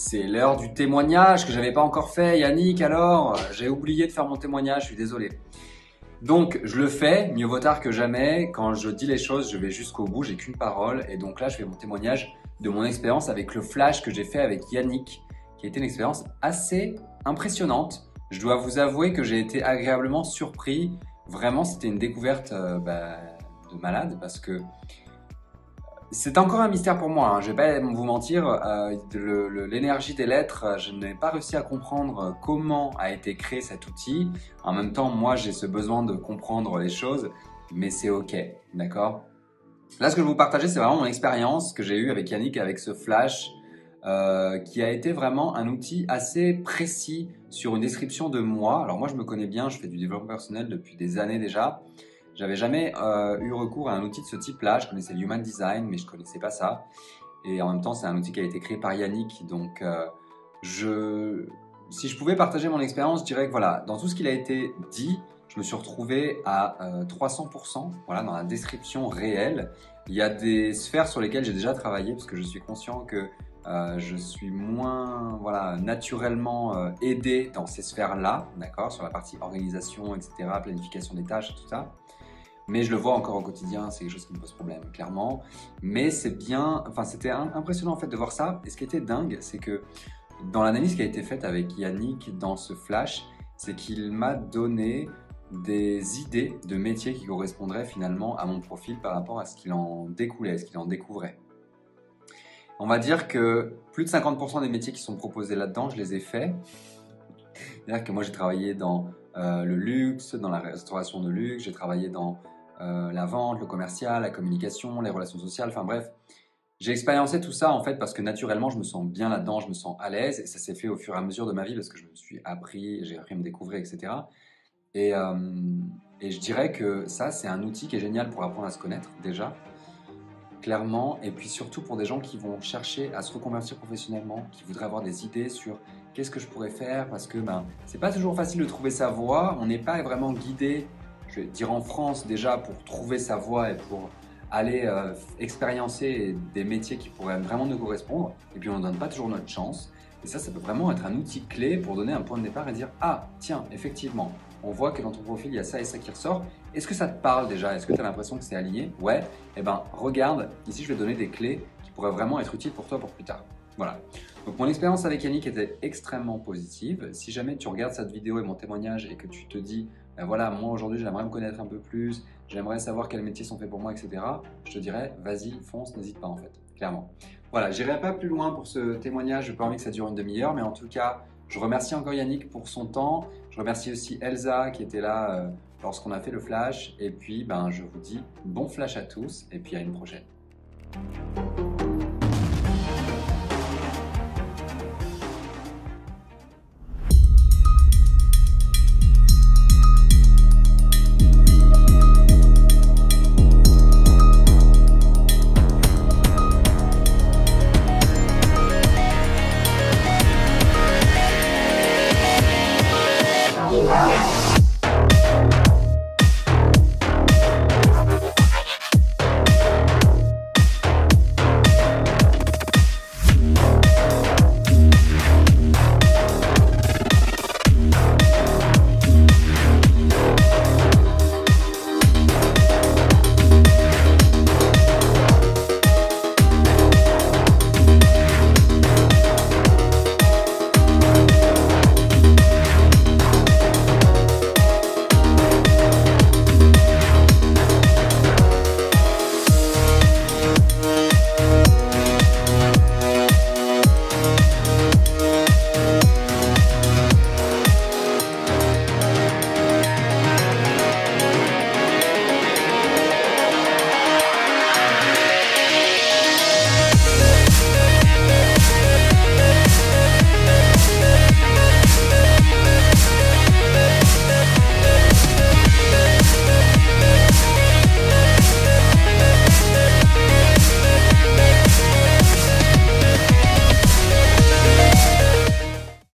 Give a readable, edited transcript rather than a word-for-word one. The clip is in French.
C'est l'heure du témoignage que j'avais pas encore fait. Yannick, alors, j'ai oublié de faire mon témoignage, je suis désolé. Donc, je le fais, mieux vaut tard que jamais. Quand je dis les choses, je vais jusqu'au bout, j'ai qu'une parole. Et donc là, je fais mon témoignage de mon expérience avec le flash que j'ai fait avec Yannick, qui a été une expérience assez impressionnante. Je dois vous avouer que j'ai été agréablement surpris. Vraiment, c'était une découverte de malade parce que c'est encore un mystère pour moi, hein. Je vais pas vous mentir, l'énergie des lettres, je n'ai pas réussi à comprendre comment a été créé cet outil. En même temps, moi, j'ai ce besoin de comprendre les choses, mais c'est ok, d'accord? Là, ce que je vais vous partager, c'est vraiment mon expérience que j'ai eue avec Yannick, avec ce flash, qui a été vraiment un outil assez précis sur une description de moi. Alors moi, je me connais bien, je fais du développement personnel depuis des années déjà. J'avais jamais eu recours à un outil de ce type-là. Je connaissais le Human Design, mais je connaissais pas ça. Et en même temps, c'est un outil qui a été créé par Yannick. Donc, si je pouvais partager mon expérience, je dirais que voilà, dans tout ce qu'il a été dit, je me suis retrouvé à 300%, voilà, dans la description réelle. Il y a des sphères sur lesquelles j'ai déjà travaillé parce que je suis conscient que je suis moins naturellement aidé dans ces sphères-là, d'accord, sur la partie organisation, etc., planification des tâches, tout ça. Mais je le vois encore au quotidien, c'est quelque chose qui me pose problème, clairement. Mais c'est bien, enfin c'était impressionnant en fait de voir ça. Et ce qui était dingue, c'est que dans l'analyse qui a été faite avec Yannick dans ce flash, c'est qu'il m'a donné des idées de métiers qui correspondraient finalement à mon profil par rapport à ce qu'il en découlait, ce qu'il en découvrait. On va dire que plus de 50% des métiers qui sont proposés là-dedans, je les ai faits. C'est-à-dire que moi j'ai travaillé dans le luxe, dans la restauration de luxe, j'ai travaillé dans la vente, le commercial, la communication, les relations sociales, enfin bref. J'ai expériencé tout ça en fait parce que naturellement je me sens bien là-dedans, je me sens à l'aise et ça s'est fait au fur et à mesure de ma vie parce que je me suis appris, j'ai appris à me découvrir, etc. Et je dirais que ça c'est un outil qui est génial pour apprendre à se connaître déjà, clairement, et puis surtout pour des gens qui vont chercher à se reconvertir professionnellement, qui voudraient avoir des idées sur qu'est-ce que je pourrais faire parce que c'est pas toujours facile de trouver sa voie, on n'est pas vraiment guidé, je vais dire en France déjà, pour trouver sa voie et pour aller expériencer des métiers qui pourraient vraiment nous correspondre, et puis on ne donne pas toujours notre chance. Et ça peut vraiment être un outil clé pour donner un point de départ et dire « Ah, tiens, effectivement, on voit que dans ton profil, il y a ça et ça qui ressort. Est-ce que ça te parle déjà? Est-ce que tu as l'impression que c'est aligné? Ouais, eh ben regarde, ici je vais te donner des clés qui pourraient vraiment être utiles pour toi pour plus tard. » Voilà. Donc mon expérience avec Yannick était extrêmement positive. Si jamais tu regardes cette vidéo et mon témoignage et que tu te dis ben voilà, moi aujourd'hui j'aimerais me connaître un peu plus, j'aimerais savoir quels métiers sont faits pour moi, etc. Je te dirais, vas-y, fonce, n'hésite pas en fait, clairement. Voilà, j'irai pas plus loin pour ce témoignage, je n'ai pas envie que ça dure une demi-heure, mais en tout cas, je remercie encore Yannick pour son temps. Je remercie aussi Elsa qui était là lorsqu'on a fait le flash. Et puis, je vous dis bon flash à tous et puis à une prochaine.